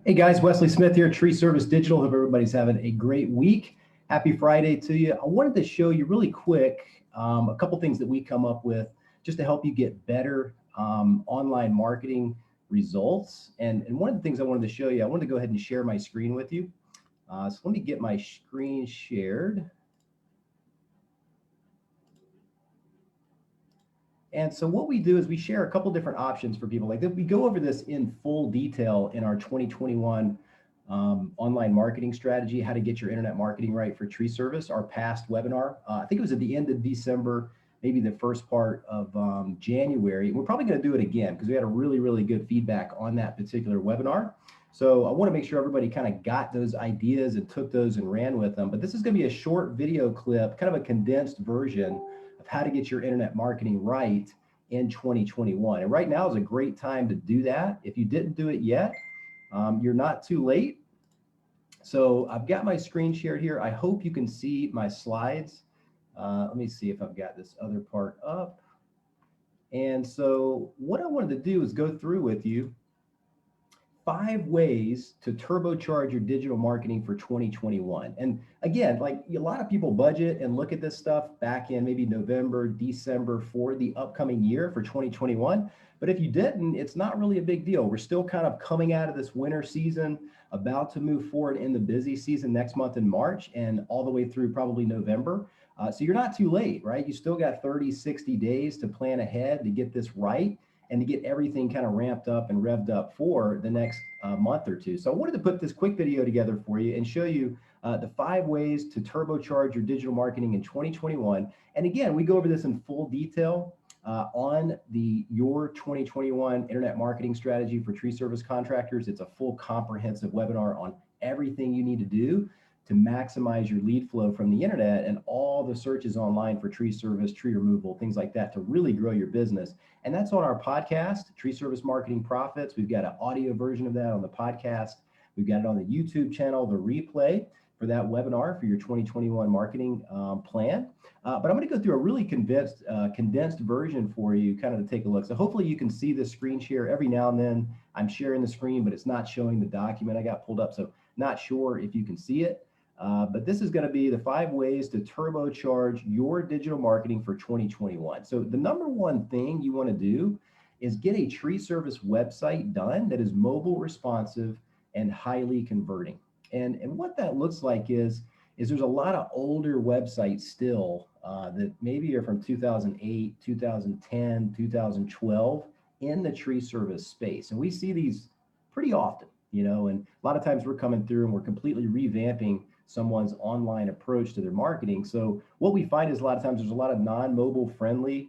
Hey guys, Wesley Smith here, Tree Service Digital. Hope everybody's having a great week. Happy Friday to you. I wanted to show you really quick a couple things that we come up with just to help you get better online marketing results. And one of the things I wanted to show you, I wanted to go ahead and share my screen with you. So let me get my screen shared. And so what we do is we share a couple different options for people. Like we go over this in full detail in our 2021 online marketing strategy, how to get your internet marketing right for tree service, our past webinar. I think it was at the end of December, maybe the first part of January. We're probably going to do it again because we had a really, really good feedback on that particular webinar. So I want to make sure everybody kind of got those ideas and took those and ran with them. But this is going to be a short video clip, kind of a condensed version of how to get your internet marketing right in 2021. And right now is a great time to do that. If you didn't do it yet, you're not too late. So I've got my screen shared here. I hope you can see my slides. Let me see if I've got this other part up. And so what I wanted to do is go through with you 5 ways to turbocharge your digital marketing for 2021. And again, like a lot of people budget and look at this stuff back in maybe November, December for the upcoming year for 2021. But if you didn't, it's not really a big deal. We're still kind of coming out of this winter season, about to move forward in the busy season next month in March and all the way through probably November. So you're not too late, right? You still got 30, 60 days to plan ahead to get this right and to get everything kind of ramped up and revved up for the next month or two. So I wanted to put this quick video together for you and show you the 5 ways to turbocharge your digital marketing in 2021. And again, we go over this in full detail on the Your 2021 Internet Marketing Strategy for Tree Service Contractors. It's a full comprehensive webinar on everything you need to do to maximize your lead flow from the internet and all the searches online for tree service, tree removal, things like that to really grow your business. And that's on our podcast, Tree Service Marketing Profits. We've got an audio version of that on the podcast. We've got it on the YouTube channel, the replay for that webinar for your 2021 marketing plan. But I'm going to go through a really condensed version for you kind of to take a look. So hopefully you can see the screen share. Every now and then I'm sharing the screen, but it's not showing the document I got pulled up. So not sure if you can see it. But this is going to be the 5 ways to turbocharge your digital marketing for 2021. So the number one thing you want to do is get a tree service website done that is mobile responsive and highly converting. And what that looks like is there's a lot of older websites still that maybe are from 2008, 2010, 2012 in the tree service space. And we see these pretty often, and a lot of times we're coming through and we're completely revamping someone's online approach to their marketing. So what we find is a lot of times there's a lot of non-mobile friendly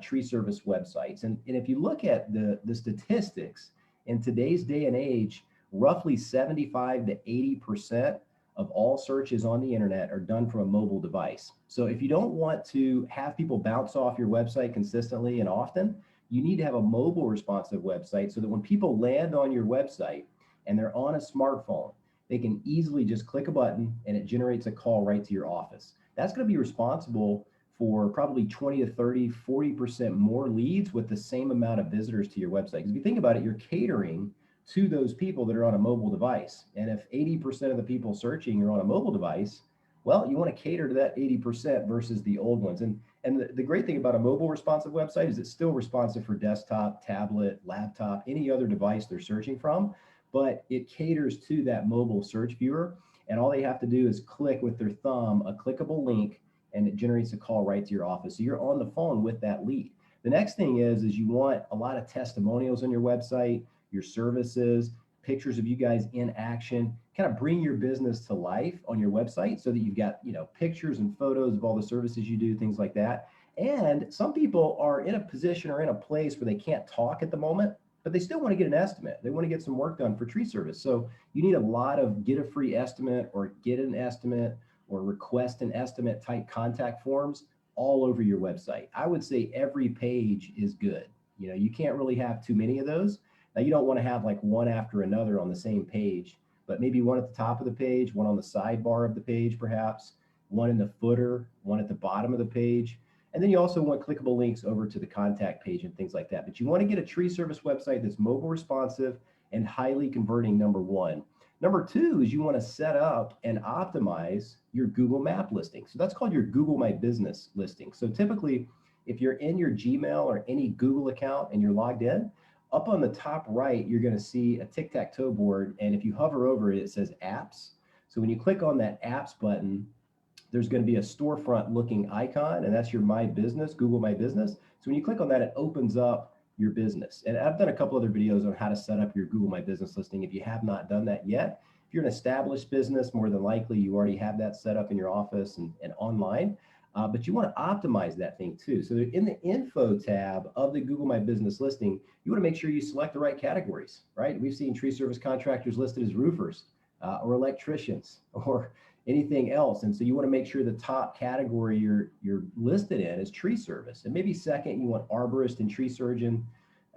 tree service websites. And if you look at the statistics in today's day and age, roughly 75 to 80% of all searches on the internet are done from a mobile device. So if you don't want to have people bounce off your website consistently and often, you need to have a mobile responsive website so that when people land on your website and they're on a smartphone, they can easily just click a button and it generates a call right to your office. That's going to be responsible for probably 20 to 30, 40% more leads with the same amount of visitors to your website. Because if you think about it, you're catering to those people that are on a mobile device. And if 80% of the people searching are on a mobile device, well, you want to cater to that 80% versus the old ones. And the great thing about a mobile responsive website is it's still responsive for desktop, tablet, laptop, any other device they're searching from, but it caters to that mobile search viewer. And all they have to do is click with their thumb, a clickable link, and it generates a call right to your office. So you're on the phone with that lead. The next thing is you want a lot of testimonials on your website, your services, pictures of you guys in action, kind of bring your business to life on your website so that you've got, pictures and photos of all the services you do, things like that. And some people are in a position or in a place where they can't talk at the moment, but they still want to get an estimate. They want to get some work done for tree service. So you need a lot of get a free estimate or get an estimate or request an estimate type contact forms all over your website. I would say every page is good. You can't really have too many of those. Now, you don't want to have like one after another on the same page, but maybe one at the top of the page, one on the sidebar of the page, perhaps, one in the footer, one at the bottom of the page. And then you also want clickable links over to the contact page and things like that. But you want to get a tree service website that's mobile responsive and highly converting, number one. Number two is you want to set up and optimize your Google Map listing. So that's called your Google My Business listing. So typically, if you're in your Gmail or any Google account and you're logged in, up on the top right, you're going to see a tic-tac-toe board. And if you hover over it, it says apps. So when you click on that apps button, there's going to be a storefront looking icon, and that's your My Business, Google My Business. So when you click on that, it opens up your business. And I've done a couple other videos on how to set up your Google My Business listing. If you have not done that yet, if you're an established business, more than likely you already have that set up in your office and online. But you want to optimize that thing too. So in the info tab of the Google My Business listing, you want to make sure you select the right categories, right? We've seen tree service contractors listed as roofers or electricians or anything else. And so you want to make sure the top category you're listed in is tree service. And maybe second, you want arborist and tree surgeon,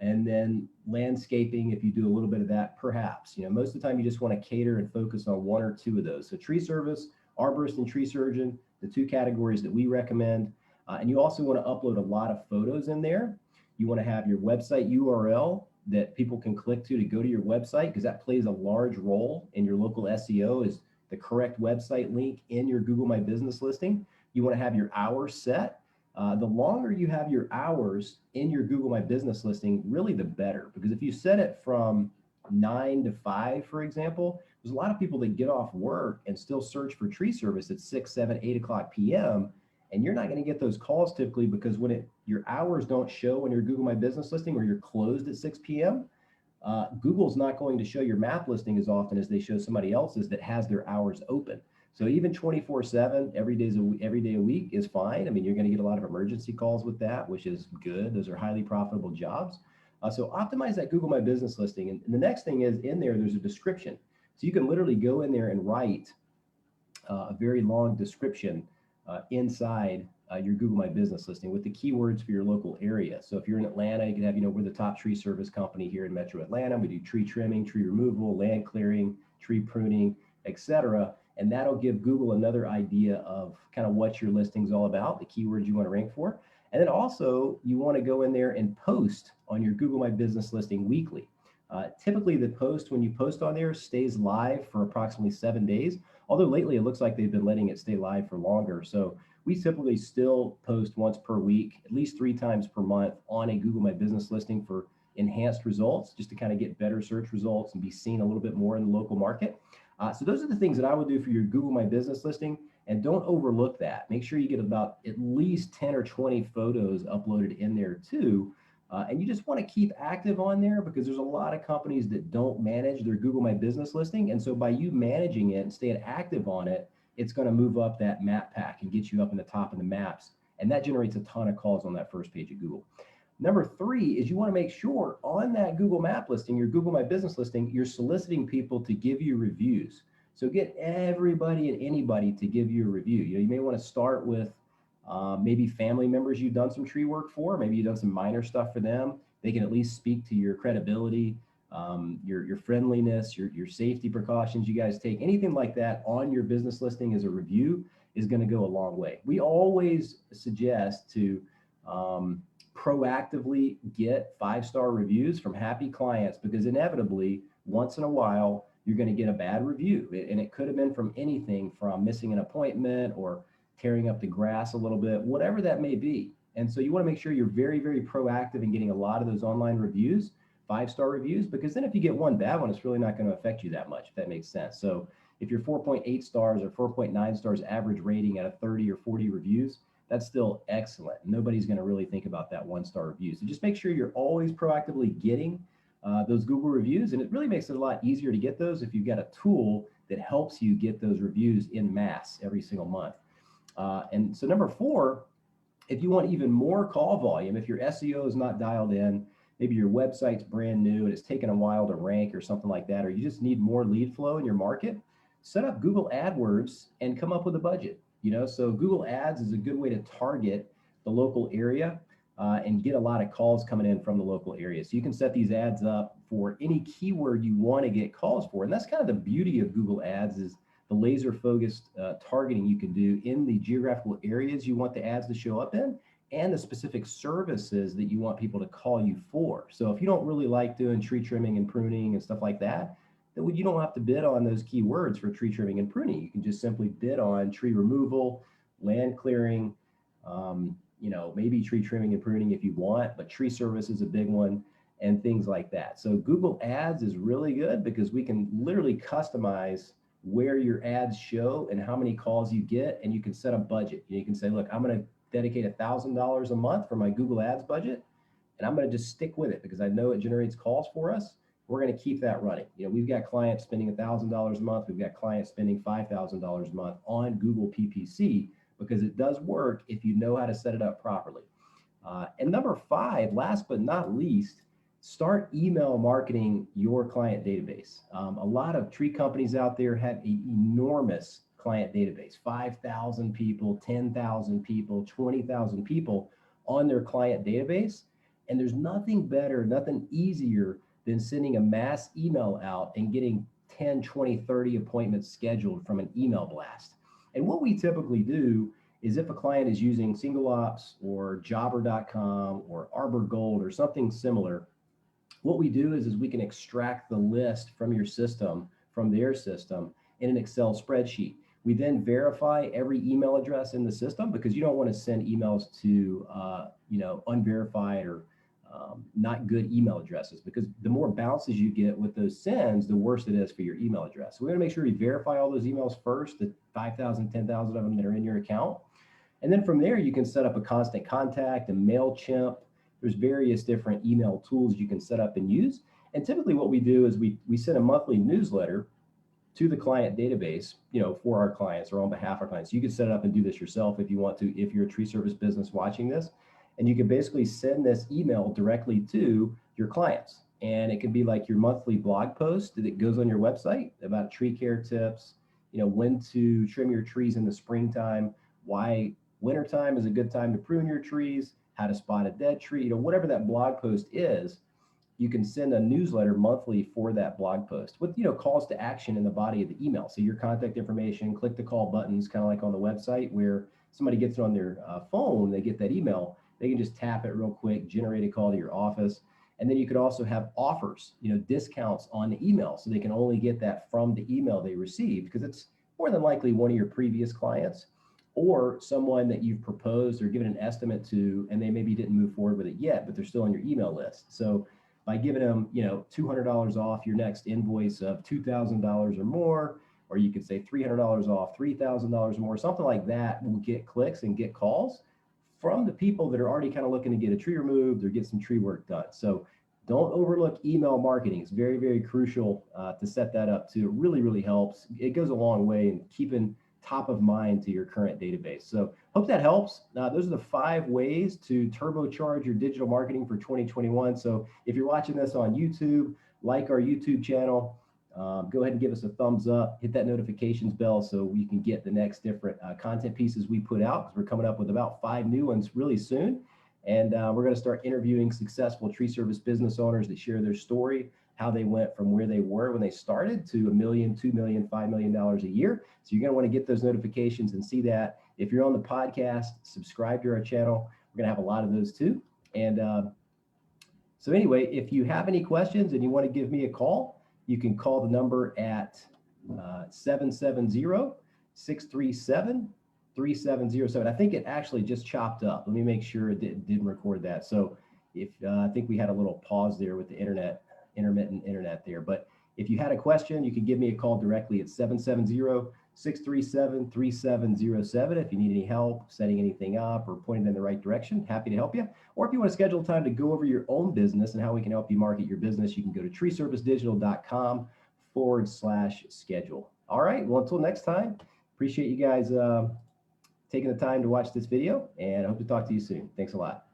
and then landscaping, if you do a little bit of that, perhaps. Most of the time you just want to cater and focus on one or two of those. So tree service, arborist, and tree surgeon, the two categories that we recommend. And you also want to upload a lot of photos in there. You want to have your website URL that people can click to go to your website, because that plays a large role in your local SEO, is the correct website link in your Google My Business listing. You want to have your hours set. The longer you have your hours in your Google My Business listing, really the better. Because if you set it from 9 to 5, for example, there's a lot of people that get off work and still search for tree service at 6, 7, 8 o'clock p.m. And you're not going to get those calls typically, because when your hours don't show on your Google My Business listing, or you're closed at 6 p.m., Google's not going to show your map listing as often as they show somebody else's that has their hours open. So even 24/7, every day a week is fine. I mean, you're going to get a lot of emergency calls with that, which is good. Those are highly profitable jobs. So optimize that Google My Business listing. And the next thing is, in there's a description. So you can literally go in there and write a very long description inside your Google My Business listing with the keywords for your local area. So if you're in Atlanta, you can have, we're the top tree service company here in Metro Atlanta. We do tree trimming, tree removal, land clearing, tree pruning, etc. And that'll give Google another idea of kind of what your listing's all about, the keywords you want to rank for. And then also you want to go in there and post on your Google My Business listing weekly. Typically the post, when you post on there, stays live for approximately 7 days. Although lately it looks like they've been letting it stay live for longer. So we typically still post once per week, at least 3 times per month on a Google My Business listing for enhanced results, just to kind of get better search results and be seen a little bit more in the local market. So those are the things that I would do for your Google My Business listing. And don't overlook that. Make sure you get about at least 10 or 20 photos uploaded in there too. And you just want to keep active on there, because there's a lot of companies that don't manage their Google My Business listing. And so by you managing it and staying active on it, it's going to move up that map pack and get you up in the top of the maps. And that generates a ton of calls on that first page of Google. Number 3 is you want to make sure on that Google Map listing, your Google My Business listing, you're soliciting people to give you reviews. So get everybody and anybody to give you a review. You may want to start with maybe family members you've done some tree work for. Maybe you've done some minor stuff for them. They can at least speak to your credibility, your friendliness, your safety precautions you guys take. Anything like that on your business listing as a review is going to go a long way. We always suggest to proactively get 5-star reviews from happy clients, because inevitably, once in a while, you're going to get a bad review. And it could have been from anything from missing an appointment or tearing up the grass a little bit, whatever that may be. And so you want to make sure you're very, very proactive in getting a lot of those online reviews, 5-star reviews, because then if you get one bad one, it's really not going to affect you that much, if that makes sense. So if you're 4.8 stars or 4.9 stars average rating out of 30 or 40 reviews, that's still excellent. Nobody's going to really think about that 1-star review. So just make sure you're always proactively getting those Google reviews. And it really makes it a lot easier to get those if you've got a tool that helps you get those reviews in mass every single month. And so number 4, if you want even more call volume, if your SEO is not dialed in, maybe your website's brand new and it's taken a while to rank or something like that, or you just need more lead flow in your market, set up Google AdWords and come up with a budget. So Google Ads is a good way to target the local area and get a lot of calls coming in from the local area. So you can set these ads up for any keyword you want to get calls for. And that's kind of the beauty of Google Ads, is the laser focused targeting you can do in the geographical areas you want the ads to show up in, and the specific services that you want people to call you for. So if you don't really like doing tree trimming and pruning and stuff like that, then you don't have to bid on those keywords for tree trimming and pruning. You can just simply bid on tree removal, land clearing, maybe tree trimming and pruning if you want, but tree service is a big one, and things like that. So Google Ads is really good because we can literally customize where your ads show and how many calls you get, and you can set a budget. You can say, look, I'm going to dedicate $1,000 a month for my Google Ads budget, and I'm going to just stick with it because I know it generates calls for us. We're going to keep that running. We've got clients spending $1,000 a month. We've got clients spending $5,000 a month on Google PPC because it does work if you know how to set it up properly. And number 5, last but not least, start email marketing your client database. A lot of tree companies out there have an enormous client database, 5,000 people, 10,000 people, 20,000 people on their client database. And there's nothing better, nothing easier than sending a mass email out and getting 10, 20, 30 appointments scheduled from an email blast. And what we typically do is if a client is using SingleOps or Jobber.com or Arbor Gold or something similar, what we do is we can extract the list from your system, from their system, in an Excel spreadsheet. We then verify every email address in the system because you don't want to send emails to unverified or not good email addresses, because the more bounces you get with those sends, the worse it is for your email address. So we want to make sure we verify all those emails first, the 5,000, 10,000 of them that are in your account. And then from there, you can set up a constant contact, a MailChimp. There's various different email tools you can set up and use. And typically what we do is we send a monthly newsletter to the client database, for our clients or on behalf of our clients. You can set it up and do this yourself if you want to, if you're a tree service business watching this. And you can basically send this email directly to your clients. And it could be like your monthly blog post that goes on your website about tree care tips, when to trim your trees in the springtime, why wintertime is a good time to prune your trees, how to spot a dead tree, whatever that blog post is. You can send a newsletter monthly for that blog post with, calls to action in the body of the email. So your contact information, click the call buttons, kind of like on the website where somebody gets it on their phone, they get that email, they can just tap it real quick, generate a call to your office. And then you could also have offers, discounts on the email. So they can only get that from the email they received, because it's more than likely one of your previous clients or someone that you've proposed or given an estimate to, and they maybe didn't move forward with it yet, but they're still on your email list. So by giving them, $200 off your next invoice of $2,000 or more, or you could say $300 off $3,000 or more, something like that will get clicks and get calls from the people that are already kind of looking to get a tree removed or get some tree work done. So don't overlook email marketing. It's very, very crucial to set that up too. It really, really helps. It goes a long way in keeping top of mind to your current database. So hope that helps. Those are the 5 ways to turbocharge your digital marketing for 2021. So if you're watching this on YouTube, like our YouTube channel, go ahead and give us a thumbs up, hit that notifications bell so we can get the next different content pieces we put out, because we're coming up with about 5 new ones really soon. And we're going to start interviewing successful tree service business owners that share their story, how they went from where they were when they started to $1 million, $2 million, $5 million a year. So you're going to want to get those notifications and see that. If you're on the podcast, subscribe to our channel. We're going to have a lot of those too. And so anyway, if you have any questions and you want to give me a call, you can call the number at 770-637-3707. I think it actually just chopped up. Let me make sure it didn't record that. So if I think we had a little pause there with the intermittent internet there. But if you had a question, you can give me a call directly at 770-637-3707. If you need any help setting anything up or pointing in the right direction, happy to help you. Or if you want to schedule time to go over your own business and how we can help you market your business, you can go to treeservicedigital.com/schedule. All right. Well, until next time, appreciate you guys taking the time to watch this video, and I hope to talk to you soon. Thanks a lot.